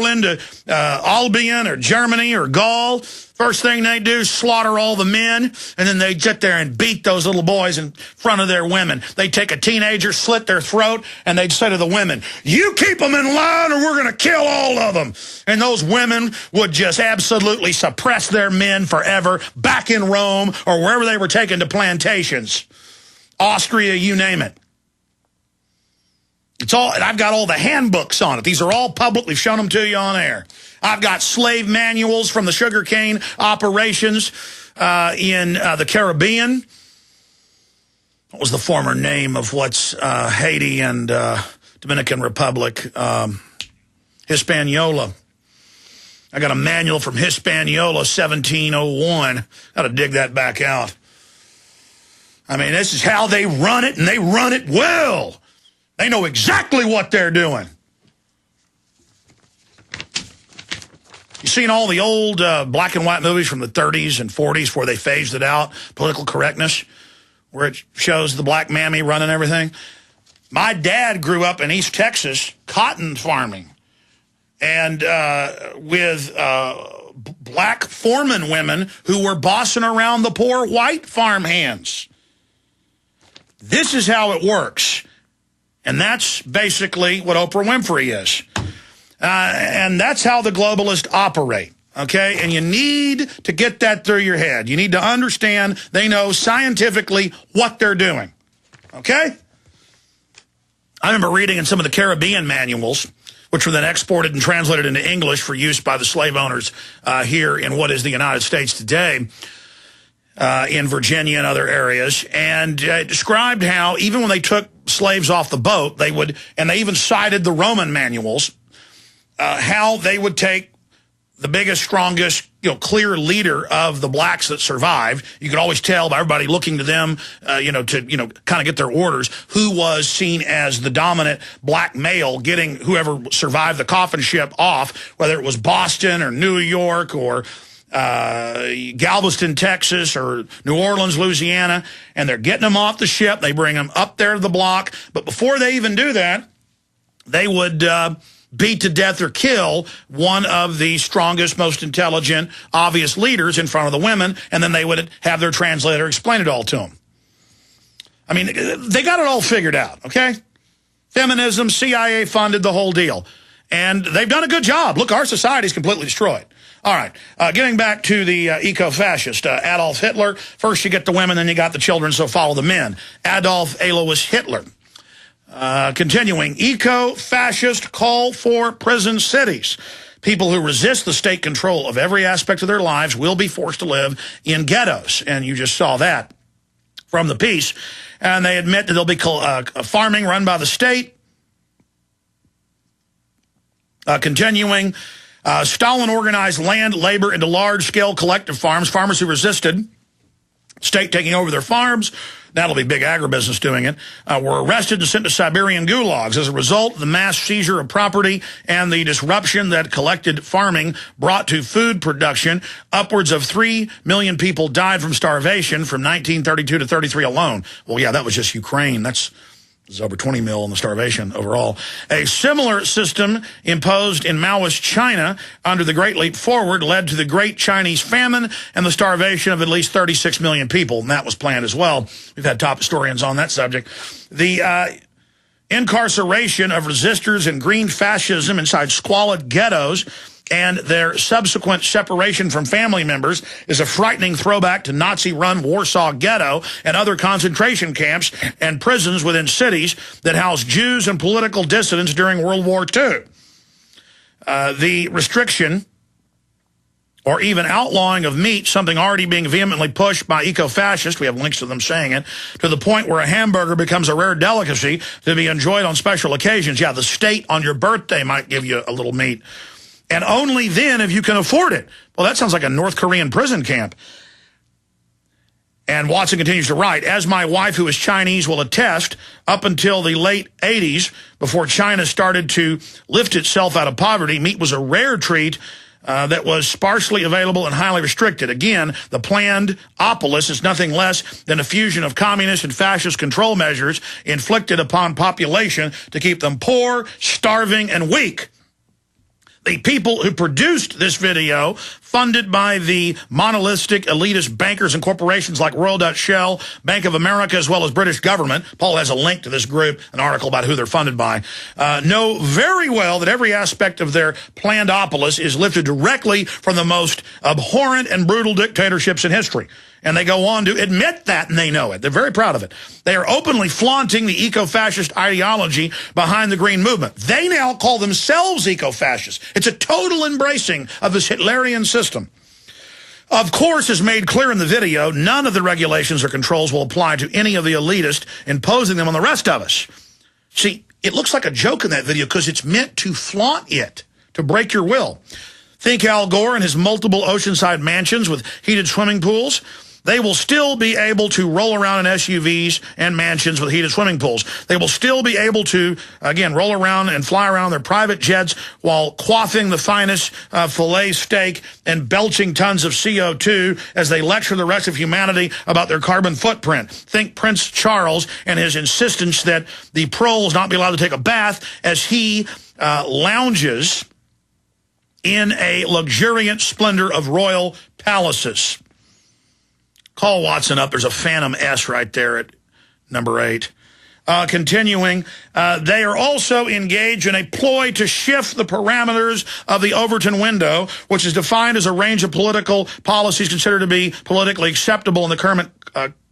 into Albion or Germany or Gaul, first thing they do is slaughter all the men, and then they sit there and beat those little boys in front of their women. They take a teenager, slit their throat, and they'd say to the women, "You keep them in line or we're going to kill all of them." And those women would just absolutely suppress their men forever back in Rome or wherever they were taken to plantations. Austria, you name it. It's all, and I've got all the handbooks on it. These are all public. We've shown them to you on air. I've got slave manuals from the sugarcane operations in the Caribbean. What was the former name of what's Haiti and Dominican Republic? Hispaniola. I got a manual from Hispaniola, 1701. Got to dig that back out. I mean, this is how they run it, and they run it well. They know exactly what they're doing. You seen all the old black and white movies from the 30s and 40s where they phased it out, political correctness, where it shows the black mammy running everything? My dad grew up in East Texas, cotton farming, and with black foreman women who were bossing around the poor white farm hands. This is how it works. And that's basically what Oprah Winfrey is. And that's how the globalists operate, okay? And you need to get that through your head. You need to understand they know scientifically what they're doing, okay? I remember reading in some of the Caribbean manuals, which were then exported and translated into English for use by the slave owners here in what is the United States today, in Virginia and other areas, and described how even when they took slaves off the boat, they would, and they even cited the Roman manuals, how they would take the biggest, strongest, clear leader of the blacks that survived. You could always tell by everybody looking to them, to kind of get their orders, who was seen as the dominant black male, getting whoever survived the coffin ship off, whether it was Boston or New York or Galveston, Texas, or New Orleans, Louisiana, and they're getting them off the ship. They bring them up there to the block. But before they even do that, they would beat to death or kill one of the strongest, most intelligent, obvious leaders in front of the women, and then they would have their translator explain it all to them. I mean, they got it all figured out, okay? Feminism, CIA funded, the whole deal. And they've done a good job. Look, our society's completely destroyed. All right, getting back to the eco-fascist, Adolf Hitler. First you get the women, then you got the children, so follow the men. Adolf Alois Hitler. Continuing, eco-fascist call for prison cities. People who resist the state control of every aspect of their lives will be forced to live in ghettos. And you just saw that from the piece. And they admit that there'll be farming run by the state. Continuing, Stalin organized land, labor into large-scale collective farms. Farmers who resisted state taking over their farms, that'll be big agribusiness doing it, were arrested and sent to Siberian gulags. As a result, the mass seizure of property and the disruption that collected farming brought to food production, upwards of 3 million people died from starvation from 1932 to 33 alone. Well, yeah, that was just Ukraine. There's over 20 mil in the starvation overall. A similar system imposed in Maoist China under the Great Leap Forward led to the Great Chinese Famine and the starvation of at least 36 million people, and that was planned as well. We've had top historians on that subject. The incarceration of resistors and green fascism inside squalid ghettos and their subsequent separation from family members is a frightening throwback to Nazi-run Warsaw Ghetto and other concentration camps and prisons within cities that housed Jews and political dissidents during World War II. The restriction or even outlawing of meat, something already being vehemently pushed by eco-fascists, we have links to them saying it, to the point where a hamburger becomes a rare delicacy to be enjoyed on special occasions. Yeah, the state on your birthday might give you a little meat. And only then if you can afford it. Well, that sounds like a North Korean prison camp. And Watson continues to write, as my wife, who is Chinese, will attest, up until the late 80s, before China started to lift itself out of poverty, meat was a rare treat that was sparsely available and highly restricted. Again, the planned opolis is nothing less than a fusion of communist and fascist control measures inflicted upon population to keep them poor, starving, and weak. The people who produced this video, funded by the monolithic elitist bankers and corporations like Royal Dutch Shell, Bank of America, as well as British government, Paul has a link to this group, an article about who they're funded by, know very well that every aspect of their plandopolis is lifted directly from the most abhorrent and brutal dictatorships in history. And they go on to admit that, and they know it. They're very proud of it. They are openly flaunting the eco-fascist ideology behind the Green Movement. They now call themselves eco-fascists. It's a total embracing of this Hitlerian system. Of course, as made clear in the video, none of the regulations or controls will apply to any of the elitists, imposing them on the rest of us. See, it looks like a joke in that video because it's meant to flaunt it, to break your will. Think Al Gore and his multiple oceanside mansions with heated swimming pools. They will still be able to roll around in SUVs and mansions with heated swimming pools. They will still be able to, again, roll around and fly around their private jets while quaffing the finest filet steak and belching tons of CO2 as they lecture the rest of humanity about their carbon footprint. Think Prince Charles and his insistence that the proles not be allowed to take a bath as he lounges in a luxuriant splendor of royal palaces. Call Watson up. There's a Phantom S right there at number 8. Continuing, they are also engaged in a ploy to shift the parameters of the Overton window, which is defined as a range of political policies considered to be politically acceptable in the current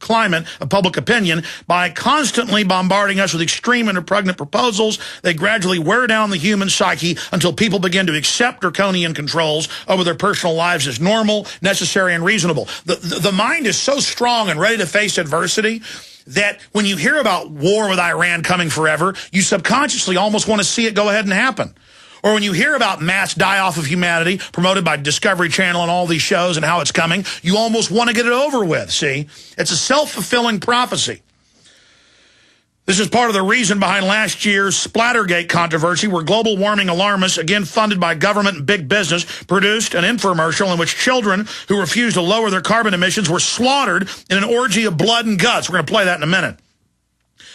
climate of public opinion. By constantly bombarding us with extreme and repugnant proposals, they gradually wear down the human psyche until people begin to accept draconian controls over their personal lives as normal, necessary, and reasonable. The mind is so strong and ready to face adversity that when you hear about war with Iran coming forever, you subconsciously almost want to see it go ahead and happen. Or when you hear about mass die-off of humanity promoted by Discovery Channel and all these shows and how it's coming, you almost want to get it over with, see? It's a self-fulfilling prophecy. This is part of the reason behind last year's Splattergate controversy, where global warming alarmists, again funded by government and big business, produced an infomercial in which children who refused to lower their carbon emissions were slaughtered in an orgy of blood and guts. We're going to play that in a minute.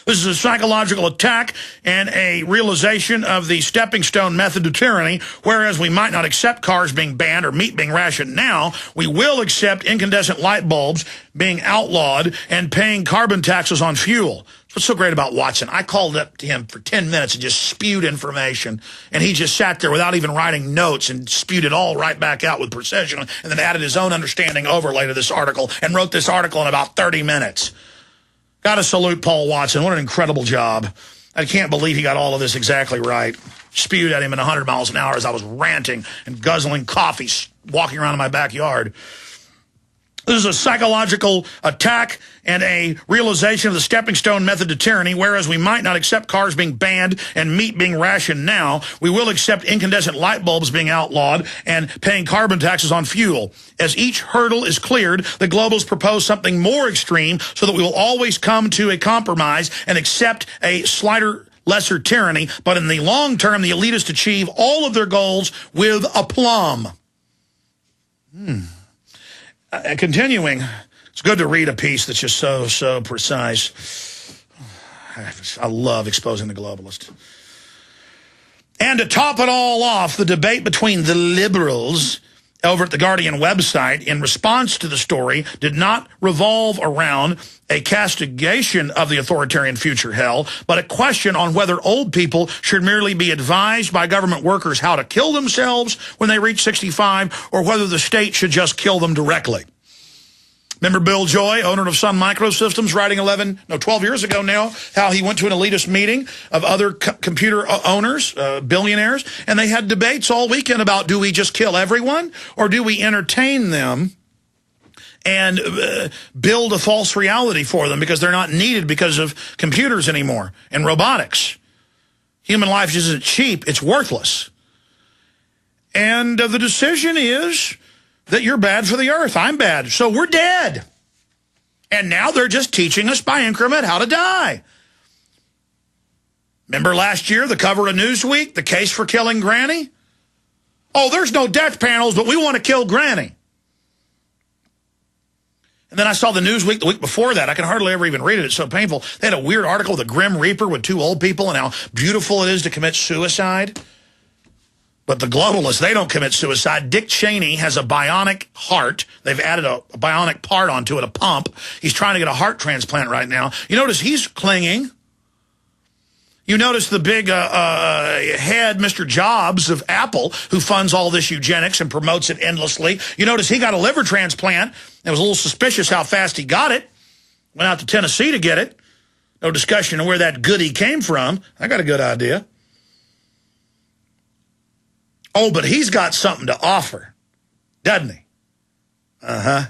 This is a psychological attack and a realization of the stepping stone method to tyranny, whereas we might not accept cars being banned or meat being rationed now, we will accept incandescent light bulbs being outlawed and paying carbon taxes on fuel. What's so great about Watson? I called up to him for 10 minutes and just spewed information, and he just sat there without even writing notes and spewed it all right back out with precision, and then added his own understanding overlay to this article and wrote this article in about 30 minutes. Got to salute Paul Watson. What an incredible job. I can't believe he got all of this exactly right. Spewed at him at 100 miles an hour as I was ranting and guzzling coffee, walking around in my backyard. This is a psychological attack and a realization of the stepping stone method to tyranny, whereas we might not accept cars being banned and meat being rationed now, we will accept incandescent light bulbs being outlawed and paying carbon taxes on fuel. As each hurdle is cleared, the globals propose something more extreme so that we will always come to a compromise and accept a slighter, lesser tyranny, but in the long term, the elitists achieve all of their goals with aplomb. Continuing, it's good to read a piece that's just so precise. I love exposing the globalist. And to top it all off, the debate between the liberals over at the Guardian website in response to the story did not revolve around a castigation of the authoritarian future hell, but a question on whether old people should merely be advised by government workers how to kill themselves when they reach 65, or whether the state should just kill them directly. Remember Bill Joy, owner of Sun Microsystems, writing 12 years ago now, how he went to an elitist meeting of other computer owners, billionaires, and they had debates all weekend about, do we just kill everyone, or do we entertain them and build a false reality for them because they're not needed because of computers anymore and robotics. Human life isn't cheap, it's worthless. And the decision is that you're bad for the earth. I'm bad. So we're dead. And now they're just teaching us by increment how to die. Remember last year, the cover of Newsweek, the case for killing Granny? Oh, there's no death panels, but we want to kill Granny. And then I saw the Newsweek the week before that. I can hardly ever even read it. It's so painful. They had a weird article of the Grim Reaper with 2 old people and how beautiful it is to commit suicide. But the globalists, they don't commit suicide. Dick Cheney has a bionic heart. They've added a bionic part onto it, a pump. He's trying to get a heart transplant right now. You notice he's clinging. You notice the big head, Mr. Jobs of Apple, who funds all this eugenics and promotes it endlessly. You notice he got a liver transplant. It was a little suspicious how fast he got it. Went out to Tennessee to get it. No discussion of where that goodie came from. I got a good idea. Oh, but he's got something to offer, doesn't he? Uh-huh.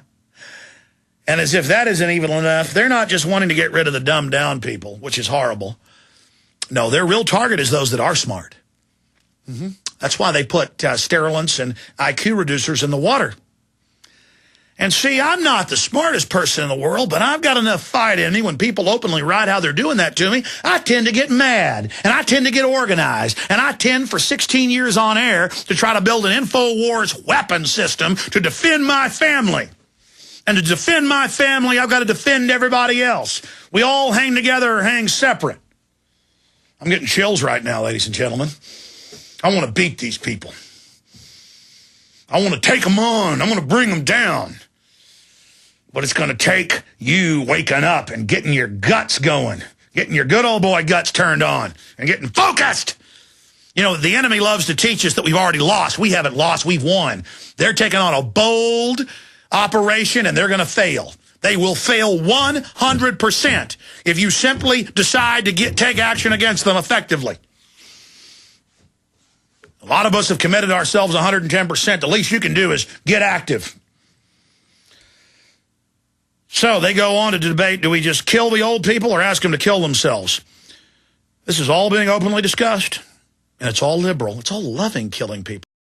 And as if that isn't evil enough, they're not just wanting to get rid of the dumbed down people, which is horrible. No, their real target is those that are smart. That's why they put sterilants and IQ reducers in the water. And see, I'm not the smartest person in the world, but I've got enough fight in me. When people openly write how they're doing that to me, I tend to get mad, and I tend to get organized, and I tend for 16 years on air to try to build an InfoWars weapon system to defend my family. And to defend my family, I've got to defend everybody else. We all hang together or hang separate. I'm getting chills right now, ladies and gentlemen. I want to beat these people. I want to take them on. I want to bring them down. But it's going to take you waking up and getting your guts going, getting your good old boy guts turned on, and getting focused. You know, the enemy loves to teach us that we've already lost. We haven't lost. We've won. They're taking on a bold operation, and they're going to fail. They will fail 100% if you simply decide to take action against them effectively. A lot of us have committed ourselves 110%. The least you can do is get active. So they go on to debate, do we just kill the old people or ask them to kill themselves? This is all being openly discussed, and it's all liberal. It's all loving killing people.